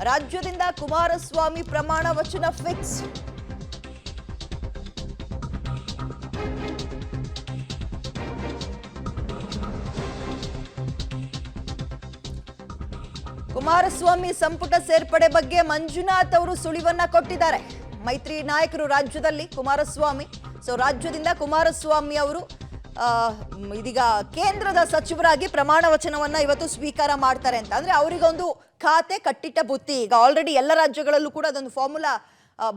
ರಾಜ್ಯದಿಂದ ಕುಮಾರಸ್ವಾಮಿ ಪ್ರಮಾಣ ವಚನ ಫಿಕ್ಸ್. ಕುಮಾರಸ್ವಾಮಿ ಸಂಪುಟ ಸೇರ್ಪಡೆ ಬಗ್ಗೆ ಮಂಜುನಾಥ್ ಅವರು ಸುಳಿವನ್ನ ಕೊಟ್ಟಿದ್ದಾರೆ. ಮೈತ್ರಿ ನಾಯಕರು ರಾಜ್ಯದಲ್ಲಿ ಕುಮಾರಸ್ವಾಮಿ, ರಾಜ್ಯದಿಂದ ಕುಮಾರಸ್ವಾಮಿ ಅವರು ಇದೀಗ ಕೇಂದ್ರದ ಸಚಿವರಾಗಿ ಪ್ರಮಾಣ ವಚನವನ್ನ ಇವತ್ತು ಸ್ವೀಕಾರ ಮಾಡ್ತಾರೆ ಅಂತ. ಅಂದ್ರೆ ಅವರಿಗೊಂದು ಖಾತೆ ಕಟ್ಟಿಟ್ಟ ಬುತ್ತಿ. ಈಗ ಆಲ್ರೆಡಿ ಎಲ್ಲ ರಾಜ್ಯಗಳಲ್ಲೂ ಕೂಡ ಅದೊಂದು ಫಾರ್ಮುಲಾ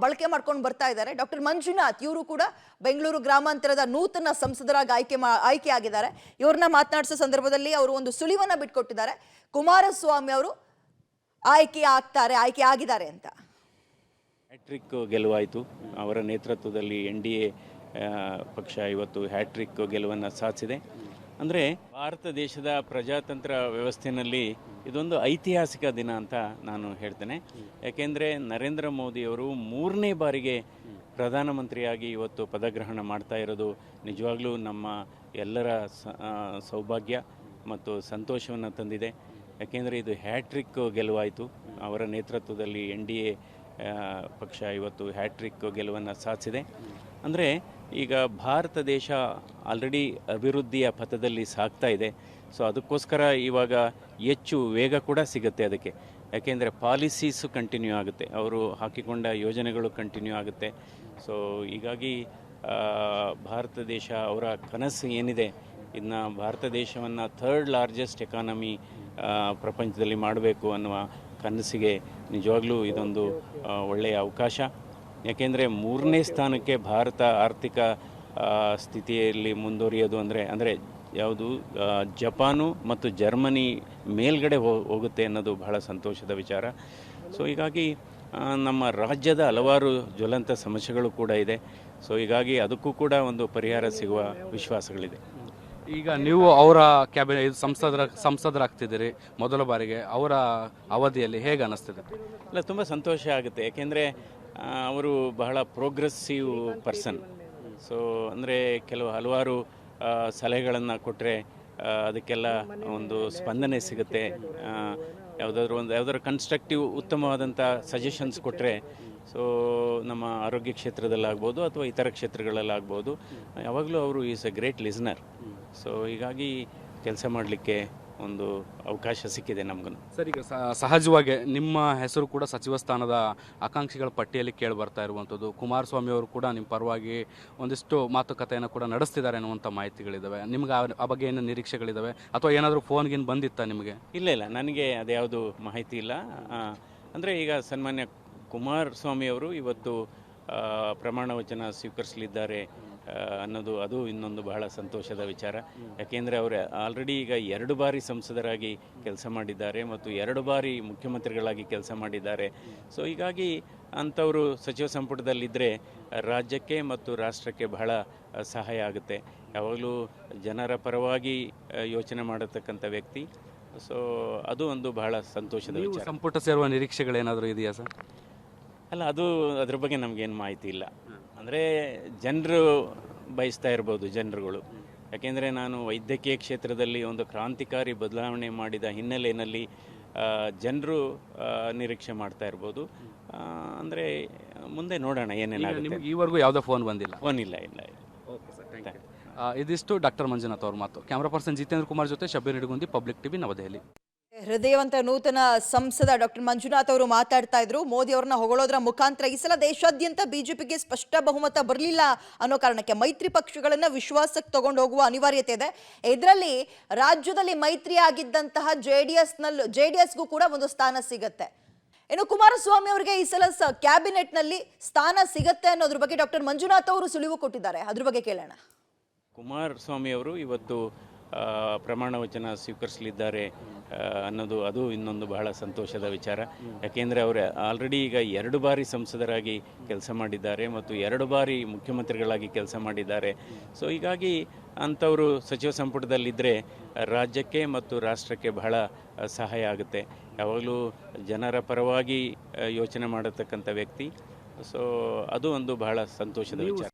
ಬಳಕೆ ಮಾಡ್ಕೊಂಡು ಬರ್ತಾ ಇದ್ದಾರೆ. ಡಾಕ್ಟರ್ ಮಂಜುನಾಥ್ ಇವರು ಕೂಡ ಬೆಂಗಳೂರು ಗ್ರಾಮಾಂತರದ ನೂತನ ಸಂಸದರಾಗಿ ಆಯ್ಕೆ ಆಗಿದ್ದಾರೆ. ಇವ್ರನ್ನ ಮಾತನಾಡಿಸೋ ಸಂದರ್ಭದಲ್ಲಿ ಅವರು ಒಂದು ಸುಳಿವನ್ನ ಬಿಟ್ಕೊಟ್ಟಿದ್ದಾರೆ. ಕುಮಾರಸ್ವಾಮಿ ಅವರು ಆಯ್ಕೆ ಆಗಿದ್ದಾರೆ ಅಂತ. ಹ್ಯಾಟ್ರಿಕ್ ಗೆಲುವಾಯಿತು. ಅವರ ನೇತೃತ್ವದಲ್ಲಿ NDA ಪಕ್ಷ ಇವತ್ತು ಹ್ಯಾಟ್ರಿಕ್ ಗೆಲುವನ್ನು ಸಾಧಿಸಿದೆ. ಅಂದರೆ ಭಾರತ ದೇಶದ ಪ್ರಜಾತಂತ್ರ ವ್ಯವಸ್ಥೆಯಲ್ಲಿ ಇದೊಂದು ಐತಿಹಾಸಿಕ ದಿನ ಅಂತ ನಾನು ಹೇಳ್ತೇನೆ. ಯಾಕೆಂದರೆ ನರೇಂದ್ರ ಮೋದಿಯವರು 3ನೇ ಬಾರಿಗೆ ಪ್ರಧಾನಮಂತ್ರಿಯಾಗಿ ಇವತ್ತು ಪದಗ್ರಹಣ ಮಾಡ್ತಾ ಇರೋದು ನಿಜವಾಗ್ಲೂ ನಮ್ಮ ಎಲ್ಲರ ಸೌಭಾಗ್ಯ ಮತ್ತು ಸಂತೋಷವನ್ನು ತಂದಿದೆ. ಯಾಕೆಂದರೆ ಇದು ಹ್ಯಾಟ್ರಿಕ್ ಗೆಲುವಾಯಿತು. ಅವರ ನೇತೃತ್ವದಲ್ಲಿ NDA ಪಕ್ಷ ಇವತ್ತು ಹ್ಯಾಟ್ರಿಕ್ ಗೆಲುವನ್ನು ಸಾಧಿಸಿದೆ. ಅಂದರೆ ಈಗ ಭಾರತ ದೇಶ ಆಲ್ರೆಡಿ ಅಭಿವೃದ್ಧಿಯ ಪಥದಲ್ಲಿ ಸಾಗ್ತಾ ಇದೆ. ಅದಕ್ಕೋಸ್ಕರ ಇವಾಗ ಹೆಚ್ಚು ವೇಗ ಕೂಡ ಸಿಗುತ್ತೆ ಅದಕ್ಕೆ. ಯಾಕೆಂದರೆ ಪಾಲಿಸೀಸು ಕಂಟಿನ್ಯೂ ಆಗುತ್ತೆ, ಅವರು ಹಾಕಿಕೊಂಡ ಯೋಜನೆಗಳು ಕಂಟಿನ್ಯೂ ಆಗುತ್ತೆ. ಹೀಗಾಗಿ ಭಾರತ ದೇಶ ಅವರ ಕನಸು ಏನಿದೆ, ಇನ್ನು ಭಾರತ ದೇಶವನ್ನು 3rd ಲಾರ್ಜೆಸ್ಟ್ ಎಕಾನಮಿ ಪ್ರಪಂಚದಲ್ಲಿ ಮಾಡಬೇಕು ಅನ್ನುವ ಕನಸಿಗೆ ನಿಜವಾಗ್ಲೂ ಇದೊಂದು ಒಳ್ಳೆಯ ಅವಕಾಶ. ಯಾಕೆಂದರೆ 3ನೇ ಸ್ಥಾನಕ್ಕೆ ಭಾರತ ಆರ್ಥಿಕ ಸ್ಥಿತಿಯಲ್ಲಿ ಮುಂದುವರಿಯೋದು ಅಂದರೆ ಯಾವುದು ಜಪಾನು ಮತ್ತು ಜರ್ಮನಿ ಮೇಲ್ಗಡೆ ಹೋಗುತ್ತೆ ಅನ್ನೋದು ಬಹಳ ಸಂತೋಷದ ವಿಚಾರ. ಹೀಗಾಗಿ ನಮ್ಮ ರಾಜ್ಯದ ಹಲವಾರು ಜ್ವಲಂತ ಸಮಸ್ಯೆಗಳು ಕೂಡ ಇದೆ. ಹೀಗಾಗಿ ಅದಕ್ಕೂ ಕೂಡ ಒಂದು ಪರಿಹಾರ ಸಿಗುವ ವಿಶ್ವಾಸಗಳಿದೆ. ಈಗ ನೀವು ಅವರ ಕ್ಯಾಬಿನೆಟ್ ಸಂಸದರಾಗ್ತಿದ್ದೀರಿ ಮೊದಲ ಬಾರಿಗೆ, ಅವರ ಅವಧಿಯಲ್ಲಿ ಹೇಗೆ ಅನ್ನಿಸ್ತಿದೆ? ಇಲ್ಲ, ತುಂಬ ಸಂತೋಷ ಆಗುತ್ತೆ. ಯಾಕೆಂದರೆ ಅವರು ಬಹಳ ಪ್ರೋಗ್ರೆಸ್ಸಿವ್ ಪರ್ಸನ್. ಅಂದರೆ ಹಲವಾರು ಸಲಹೆಗಳನ್ನು ಕೊಟ್ಟರೆ ಅದಕ್ಕೆಲ್ಲ ಒಂದು ಸ್ಪಂದನೆ ಸಿಗುತ್ತೆ. ಯಾವುದಾದ್ರು ಕನ್ಸ್ಟ್ರಕ್ಟಿವ್ ಉತ್ತಮವಾದಂಥ ಸಜೆಷನ್ಸ್ ಕೊಟ್ಟರೆ ನಮ್ಮ ಆರೋಗ್ಯ ಕ್ಷೇತ್ರದಲ್ಲಾಗ್ಬೋದು ಅಥವಾ ಇತರ ಕ್ಷೇತ್ರಗಳಲ್ಲಾಗ್ಬೋದು, ಯಾವಾಗಲೂ ಅವರು ಈಸ್ ಎ ಗ್ರೇಟ್ ಲಿಸ್ನರ್. ಹೀಗಾಗಿ ಕೆಲಸ ಮಾಡಲಿಕ್ಕೆ ಒಂದು ಅವಕಾಶ ಸಿಕ್ಕಿದೆ ನಮಗೂ. ಸರ್, ಈಗ ಸಹಜವಾಗಿ ನಿಮ್ಮ ಹೆಸರು ಕೂಡ ಸಚಿವ ಸ್ಥಾನದ ಆಕಾಂಕ್ಷಿಗಳ ಪಟ್ಟಿಯಲ್ಲಿ ಕೇಳಿ ಬರ್ತಾ ಇರುವಂಥದ್ದು. ಕುಮಾರಸ್ವಾಮಿ ಅವರು ಕೂಡ ನಿಮ್ಮ ಪರವಾಗಿ ಒಂದಿಷ್ಟು ಮಾತುಕತೆಯನ್ನು ಕೂಡ ನಡೆಸ್ತಿದ್ದಾರೆ ಅನ್ನುವಂಥ ಮಾಹಿತಿಗಳಿದ್ದಾವೆ. ನಿಮ್ಗೆ ಆ ಬಗ್ಗೆ ಏನು ನಿರೀಕ್ಷೆಗಳಿದ್ದಾವೆ ಅಥವಾ ಏನಾದರೂ ಫೋನ್ಗಿನ್ ಬಂದಿತ್ತಾ ನಿಮಗೆ? ಇಲ್ಲ, ನನಗೆ ಅದ್ಯಾವುದು ಮಾಹಿತಿ ಇಲ್ಲ. ಅಂದರೆ ಈಗ ಸನ್ಮಾನ್ಯ ಕುಮಾರಸ್ವಾಮಿ ಅವರು ಇವತ್ತು ಪ್ರಮಾಣ ವಚನ ಸ್ವೀಕರಿಸಲಿದ್ದಾರೆ ಅನ್ನೋದು ಅದು ಇನ್ನೊಂದು ಬಹಳ ಸಂತೋಷದ ವಿಚಾರ. ಯಾಕೆಂದರೆ ಅವರು ಆಲ್ರೆಡಿ ಈಗ 2 ಬಾರಿ ಸಂಸದರಾಗಿ ಕೆಲಸ ಮಾಡಿದ್ದಾರೆ ಮತ್ತು 2 ಬಾರಿ ಮುಖ್ಯಮಂತ್ರಿಗಳಾಗಿ ಕೆಲಸ ಮಾಡಿದ್ದಾರೆ. ಹೀಗಾಗಿ ಅಂಥವರು ಸಚಿವ ಸಂಪುಟದಲ್ಲಿದ್ದರೆ ರಾಜ್ಯಕ್ಕೆ ಮತ್ತು ರಾಷ್ಟ್ರಕ್ಕೆ ಬಹಳ ಸಹಾಯ ಆಗುತ್ತೆ. ಯಾವಾಗಲೂ ಜನರ ಪರವಾಗಿ ಯೋಚನೆ ಮಾಡತಕ್ಕಂಥ ವ್ಯಕ್ತಿ. ಅದು ಒಂದು ಬಹಳ ಸಂತೋಷದ ವಿಚಾರ. ಸಂಪುಟ ಸೇರುವ ನಿರೀಕ್ಷೆಗಳೇನಾದರೂ ಇದೆಯಾ ಸರ್? ಅಲ್ಲ, ಅದ್ರ ಬಗ್ಗೆ ನಮಗೇನು ಮಾಹಿತಿ ಇಲ್ಲ. ಅಂದರೆ ಜನರು ಬಯಸ್ತಾ ಇರ್ಬೋದು, ಜನರುಗಳು. ಯಾಕೆಂದರೆ ನಾನು ವೈದ್ಯಕೀಯ ಕ್ಷೇತ್ರದಲ್ಲಿ ಒಂದು ಕ್ರಾಂತಿಕಾರಿ ಬದಲಾವಣೆ ಮಾಡಿದ ಹಿನ್ನೆಲೆಯಲ್ಲಿ ಜನರು ನಿರೀಕ್ಷೆ ಮಾಡ್ತಾ ಇರ್ಬೋದು. ಅಂದರೆ ಮುಂದೆ ನೋಡೋಣ ಏನೇನಾಗುತ್ತೆ. ಈವರೆಗೂ ಯಾವುದೋ ಫೋನ್ ಬಂದಿಲ್ಲ? ಫೋನ್ ಇಲ್ಲ. Okay sir, thank you. ಇದಿಷ್ಟು ಡಾಕ್ಟರ್ ಮಂಜುನಾಥ್ ಅವ್ರ ಮಾತು. ಕ್ಯಾಮ್ರಾ ಪರ್ಸನ್ ಜಿತೇಂದ್ರ ಕುಮಾರ್ ಜೊತೆ ಶಬ್ಬೀರ್ ನಿಡಗುಂದಿ, ಪಬ್ಲಿಕ್ ಟಿವಿ, ನವದೆಹಲಿ. ಹೃದಯವಂತ ನೂತನ ಸಂಸದ ಡಾಕ್ಟರ್ ಮಂಜುನಾಥ್ ಅವರು ಮಾತಾಡ್ತಾ ಇದ್ರು. ಮೋದಿ ಅವರನ್ನ ಹೊಗಳೋದ್ರ ಮುಖಾಂತರ ಈ ಸಲ ದೇಶಾದ್ಯಂತ ಬಿಜೆಪಿಗೆ ಸ್ಪಷ್ಟ ಬಹುಮತ ಬರಲಿಲ್ಲ ಅನ್ನೋ ಕಾರಣಕ್ಕೆ ಮೈತ್ರಿ ಪಕ್ಷಗಳನ್ನ ವಿಶ್ವಾಸಕ್ಕೆ ತಗೊಂಡು ಹೋಗುವ ಅನಿವಾರ್ಯತೆ ಇದೆ. ಇದರಲ್ಲಿ ರಾಜ್ಯದಲ್ಲಿ ಮೈತ್ರಿ ಆಗಿದ್ದಂತಹ ಜೆಡಿಎಸ್ಗೂ ಕೂಡ ಒಂದು ಸ್ಥಾನ ಸಿಗತ್ತೆ. ಇನ್ನು ಕುಮಾರಸ್ವಾಮಿ ಅವರಿಗೆ ಈ ಸಲ ಕ್ಯಾಬಿನೆಟ್ ನಲ್ಲಿ ಸ್ಥಾನ ಸಿಗತ್ತೆ ಅನ್ನೋದ್ರ ಬಗ್ಗೆ ಡಾಕ್ಟರ್ ಮಂಜುನಾಥ್ ಅವರು ಸುಳಿವು ಕೊಟ್ಟಿದ್ದಾರೆ. ಅದ್ರ ಬಗ್ಗೆ ಕೇಳೋಣ. ಕುಮಾರಸ್ವಾಮಿ ಅವರು ಇವತ್ತು ಪ್ರಮಾಣ ವಚನ ಸ್ವೀಕರಿಸಲಿದ್ದಾರೆ ಅನ್ನೋದು ಅದು ಇನ್ನೊಂದು ಬಹಳ ಸಂತೋಷದ ವಿಚಾರ. ಯಾಕೆಂದರೆ ಅವರು ಆಲ್ರೆಡಿ ಈಗ 2 ಬಾರಿ ಸಂಸದರಾಗಿ ಕೆಲಸ ಮಾಡಿದ್ದಾರೆ ಮತ್ತು 2 ಬಾರಿ ಮುಖ್ಯಮಂತ್ರಿಗಳಾಗಿ ಕೆಲಸ ಮಾಡಿದ್ದಾರೆ. ಹೀಗಾಗಿ ಅಂಥವರು ಸಚಿವ ಸಂಪುಟದಲ್ಲಿದ್ದರೆ ರಾಜ್ಯಕ್ಕೆ ಮತ್ತು ರಾಷ್ಟ್ರಕ್ಕೆ ಬಹಳ ಸಹಾಯ ಆಗುತ್ತೆ. ಯಾವಾಗಲೂ ಜನರ ಪರವಾಗಿ ಯೋಚನೆ ಮಾಡತಕ್ಕಂಥ ವ್ಯಕ್ತಿ. ಅದು ಒಂದು ಬಹಳ ಸಂತೋಷದ ವಿಚಾರ.